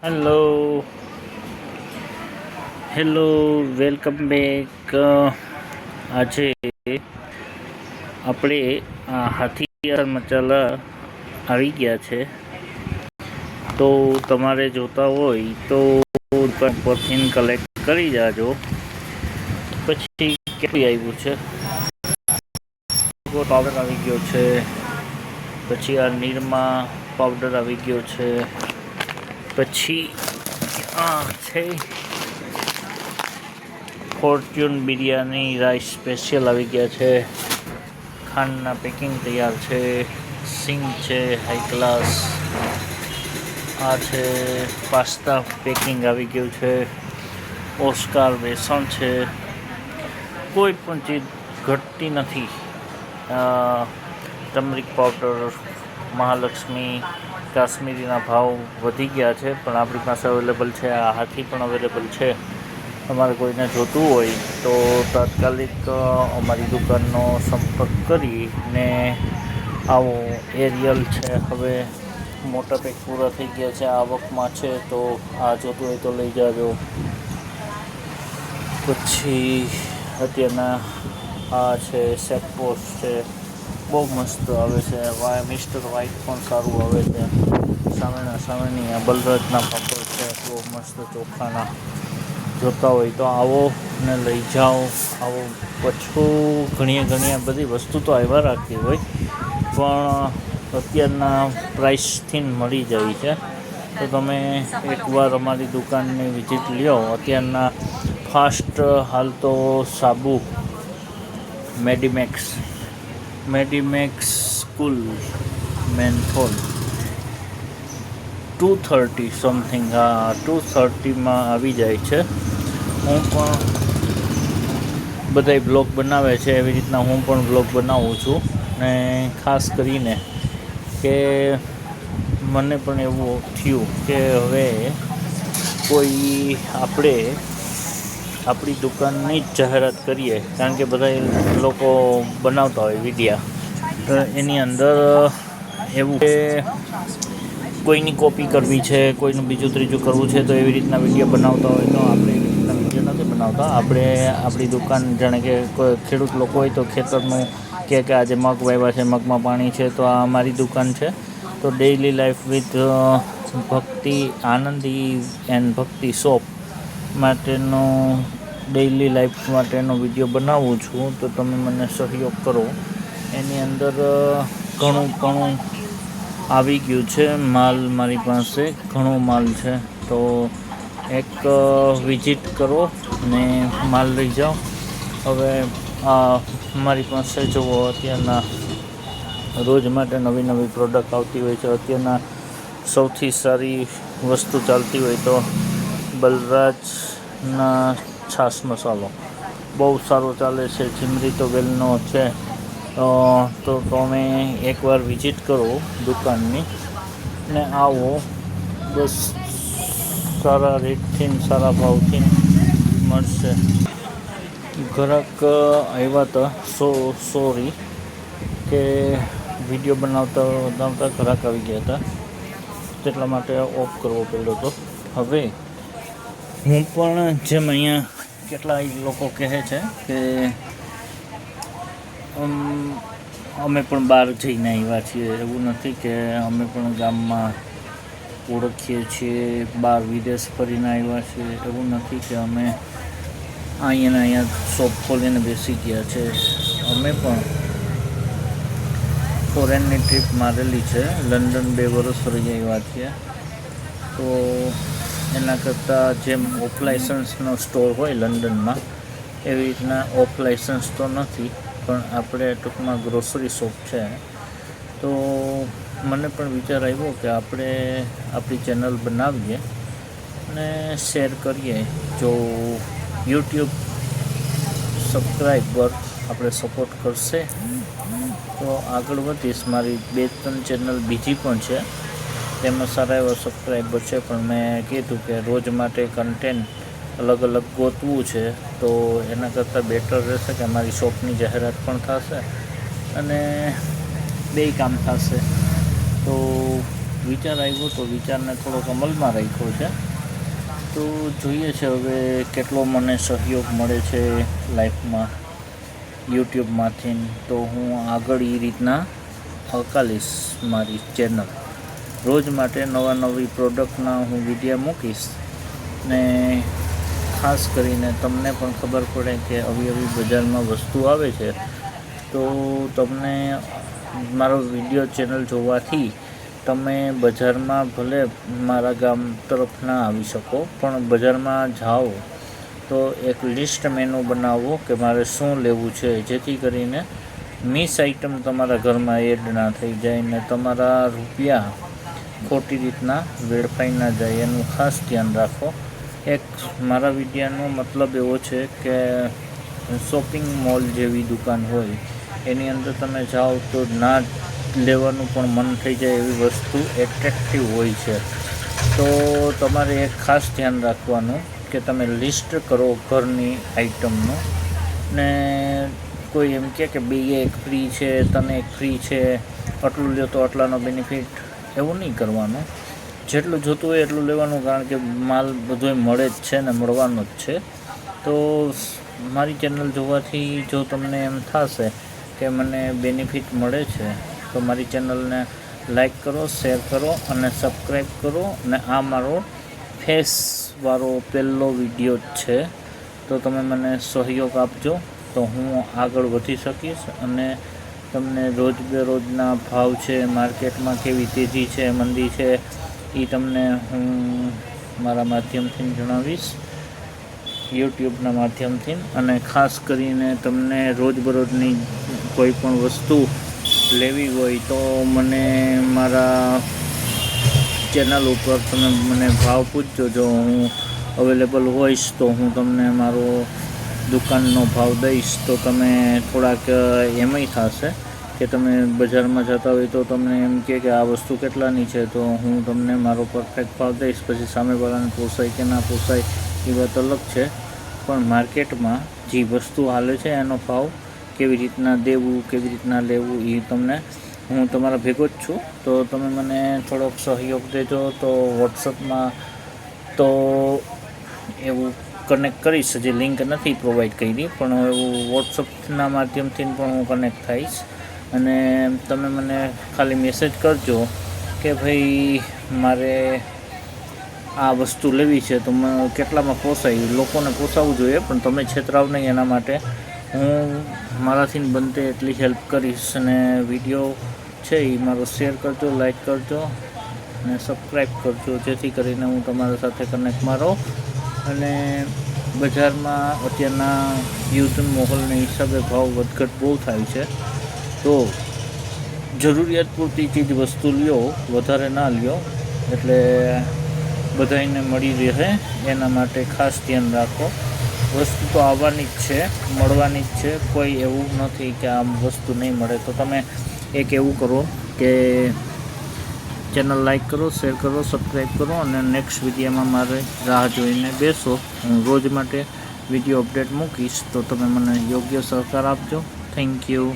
Hello hello welcome back. આજે આપણે હાથી મચાલા આવી ગયા છે, તો તમારે જોતા હોય તો પરથી કલેક્ટ કરી જાજો. પછી કેટલી આવ્યું છે, પાવડર આવી ગયો છે, પછી આ નિરમા પાવડર આવી ગયો છે, પછી આ છે ફોર્ચ્યુન બિરયાની રાઈસ સ્પેશિયલ આવી ગયા છે. ખાંડના પેકિંગ તૈયાર છે. સિંગ છે હાઈ ક્લાસ. આ છે પાસ્તા પેકિંગ આવી ગયું છે. ઓસ્કાર બેસણ છે. કોઈ પણ ચીજ ઘટતી નથી. ટર્મરિક પાવડર, મહાલક્ષ્મી, કાશ્મીરીના ભાવ વધી ગયા છે, પણ આપણી પાસે અવેલેબલ છે. આ હાથી પણ અવેલેબલ છે. તમારે કોઈને જોતું હોય તો તાત્કાલિક અમારી દુકાનનો સંપર્ક કરીને આવો. એરિયલ છે, હવે મોટા પેક પૂરા થઈ ગયા છે, આવકમાં છે, તો આ જોતું હોય તો લઈ જાજો. પછી અત્યારના આ છે સેકપોસ છે, બહુ મસ્ત આવે છે. મિસ્ટર વ્હાઈટ પણ સારું આવે છે. સામેની આ બલરાજના પાપડ છે, બહુ મસ્ત ચોખાના. જોતા હોય તો આવો ને લઈ જાઓ. આવો પછું ઘણી બધી વસ્તુ તો આવ્યા રાખતી હોય, પણ અત્યારના પ્રાઇસથી મળી જાય છે. તો તમે એકવાર અમારી દુકાનની વિઝિટ લ્યો. અત્યારના ફાસ્ટ હાલ તો સાબુ મેડીમેક્સ કુલ મેન્થોલ 230 સમથિંગ, 230માં આવી જાય છે. હું પણ બધાય બ્લોગ બનાવે છે એવી રીતના હું પણ બ્લોગ બનાવું છું. ને ખાસ કરીને કે મને પણ એવું થયું કે હવે કોઈ આપણી દુકાનની જ જાહેરાત કરીએ, કારણ કે બધા લોકો બનાવતા હોય વિડીયા, એની અંદર એવું કે કોઈની કોપી કરવી છે, કોઈનું બીજું ત્રીજું કરવું છે, તો એવી રીતના વિડીયો બનાવતા હોય. તો આપણે એવી રીતના વિડીયો નથી બનાવતા. આપણે આપણી દુકાન, જાણે કે કોઈ ખેડૂત લોકો હોય તો ખેતરનું કે આજે મગ વાવ્યા છે, મગમાં પાણી છે, તો આ અમારી દુકાન છે. તો ડેઇલી લાઈફ વિથ ભક્તિ આનંદી એન્ડ ભક્તિ શોપ માટેનો ડેઇલી લાઈફ માટેનો વિડીયો બનાવું છું. તો તમે મને સહયોગ કરો. એની અંદર ઘણું આવી ગયું છે માલ. મારી પાસે ઘણો માલ છે, તો એક વિઝિટ કરો ને માલ લઈ જાઓ. હવે મારી પાસે જુઓ, અત્યારના રોજ માટે નવી પ્રોડક્ટ આવતી હોય છે. અત્યારના સૌથી સારી વસ્તુ ચાલતી હોય તો બલરાજના છાશ મસાલો બહુ સારો ચાલે છે. જીમરી તો વેલનો છે. તો તમે એકવાર વિઝિટ કરો દુકાનની ને આવો. બસ સારા રેટથી સારા ભાવથી મળશે. ગ્રાહક આવ્યા હતા, સોરી કે વિડીયો બનાવતા ગ્રાહક આવી ગયા હતા, તેટલા માટે ઓફ કરવો પડ્યો હતો. હવે હું પણ જેમ અહીંયા કેટલાય લોકો કહે છે કે અમે પણ બહાર જઈને આવ્યા છીએ, એવું નથી કે અમે પણ ગામમાં ઓળખીએ છીએ, બહાર વિદેશ ફરીને આવ્યા છીએ, એવું નથી કે અમે અહીંયા શોપ ખોલીને બેસી ગયા છે. અમે પણ ફોરેનની ટ્રીપ મારેલી છે. લંડન 2 વર્ષ રહી આવ્યા છીએ. તો એના કરતાં જેમ ઓફ લાઇસન્સનો સ્ટોર હોય લંડનમાં, એવી રીતના ઓફ લાઇસન્સ તો નથી, પણ આપણે ટૂંકમાં ગ્રોસરી શોપ છે. તો મને પણ વિચાર આવ્યો કે આપણે આપણી ચેનલ બનાવીએ અને શેર કરીએ. જો યુટ્યુબ સબસ્ક્રાઈબર આપણે સપોર્ટ કરશે તો આગળ વધીશ. મારી 2-3 ચેનલ બીજી પણ છે, તેમાં સારા એવા સબસ્ક્રાઈબર છે, પણ મેં કીધું કે રોજ માટે કન્ટેન્ટ અલગ ગોતવું છે. તો એના કરતાં બેટર રહેશે કે મારી શોપની જાહેરાત પણ થશે અને બેય કામ થશે. તો વિચાર આવ્યો તો વિચારને થોડોક અમલમાં રાખ્યો છે. તો જોઈએ છે હવે કેટલો મને સહયોગ મળે છે લાઈફમાં યુટ્યુબમાંથી. તો હું આગળ એ રીતના હકાલીશ મારી ચેનલ. રોજ માટે નવી પ્રોડક્ટના હું વિડીયો મૂકીશ ને ખાસ કરીને તમને પણ ખબર પડે કે આવી બજારમાં વસ્તુ આવે છે. તો તમને મારો વિડીયો ચેનલ જોવાથી તમે બજારમાં ભલે મારા ગામ તરફ ના આવી શકો, પણ બજારમાં જાઓ તો એક લિસ્ટ મેનુ બનાવો કે મારે શું લેવું છે, જેથી કરીને મિસ આઇટમ તમારા ઘરમાં એડ ના થઈ જાય ને તમારા રૂપિયા ખોટી રીતના વેડફાઈ ના જાય, એનું ખાસ ધ્યાન રાખો. એક મારા વિડીયોનો મતલબ એવો છે કે શોપિંગ મોલ જેવી દુકાન હોય એની અંદર તમે જાઓ તો ના લેવાનું પણ મન થઈ જાય એવી વસ્તુ એટ્રેક્ટિવ હોય છે. તો તમારે એક ખાસ ધ્યાન રાખવાનું કે તમે લિસ્ટ કરો ઘરની આઇટમનું, ને કોઈ એમ કે બે એક ફ્રી છે, તને એક ફ્રી છે, આટલું લ્યો તો આટલાનો બેનિફિટ, એવું નહીં કરવાનું. જેટલું જોતું હોય એટલું લેવાનું, કારણ કે માલ બધોય મળે જ છે ને મળવાનો જ છે. તો મારી ચેનલ જોવાથી જો તમને એમ થશે કે મને બેનિફિટ મળે છે તો મારી ચેનલને લાઈક કરો, શેર કરો અને સબસ્ક્રાઈબ કરો. અને આ મારો ફેસવાળો પહેલો વિડીયો જ છે, તો તમે મને સહયોગ આપજો તો હું આગળ વધી શકીશ. અને તમને રોજ બેરોજના ભાવ છે, માર્કેટમાં કેવી તેજી છે, મંદી છે, એ તમને હું મારા માધ્યમથી જણાવીશ, યુટ્યુબના માધ્યમથી. અને ખાસ કરીને તમને રોજબરોજની કોઈ પણ વસ્તુ લેવી હોય તો મને મારા ચેનલ ઉપર તમે મને ભાવ પૂછજો. જો હું અવેલેબલ હોઈશ તો હું તમને મારો દુકાનનો ભાવ દઈશ. તો તમે થોડાક એમય થશે કે તમે બજારમાં જતા હોય તો તમને એમ કે આ વસ્તુ કેટલાની છે, તો હું તમને મારો પરફેક્ટ ભાવ દઈશ. પછી સામેવાળાને પોસાય કે ના પોસાય એ વાત અલગ છે, પણ માર્કેટમાં જે વસ્તુ હાલે છે એનો ભાવ કેવી રીતના દેવું, કેવી રીતના લેવું, એ તમને હું તમારા ભેગો જ છું. તો તમે મને થોડોક સહયોગ દેજો. તો વોટ્સઅપમાં તો એવું કનેક્ટ કરીશ, હજી લિંક નથી પ્રોવાઈડ કરી, પણ એવું વોટ્સઅપના માધ્યમથી પણ હું કનેક્ટ થઈશ. અને તમે મને ખાલી મેસેજ કરજો કે ભાઈ મારે આ વસ્તુ લેવી છે તો કેટલામાં પોસાય. લોકોને પોસાવવું જોઈએ પણ તમે છેતરાવ નહીં, એના માટે હું મારાથી બનતે એટલી હેલ્પ કરીશ. અને વિડીયો છે એ મારો શેર કરજો, લાઈક કરજો અને સબસ્ક્રાઈબ કરજો, જેથી કરીને હું તમારા સાથે કનેક્ટમાં રહું. અને બજારમાં અત્યારના યુદ્ધ માહોલના હિસાબે ભાવ વધઘટ બહુ થાય છે, તો જરૂરિયાત પૂરતી ચીજ વસ્તુ લ્યો, વધારે ના લ્યો, એટલે બધાને મળી રહે એના માટે ખાસ ધ્યાન રાખો. વસ્તુ તો આવવાની જ છે, મળવાની જ છે, કોઈ એવું નથી કે આમ વસ્તુ નહીં મળે. તો તમે એક એવું કરો કે ચેનલ લાઈક કરો, શેર કરો, સબસ્ક્રાઈબ કરો અને નેક્સ્ટ વિડીયોમાં મારે રાહ જોઈને બેસો. હું રોજ માટે વિડીયો અપડેટ મૂકીશ, તો તમે મને યોગ્ય સહકાર આપજો. Thank you.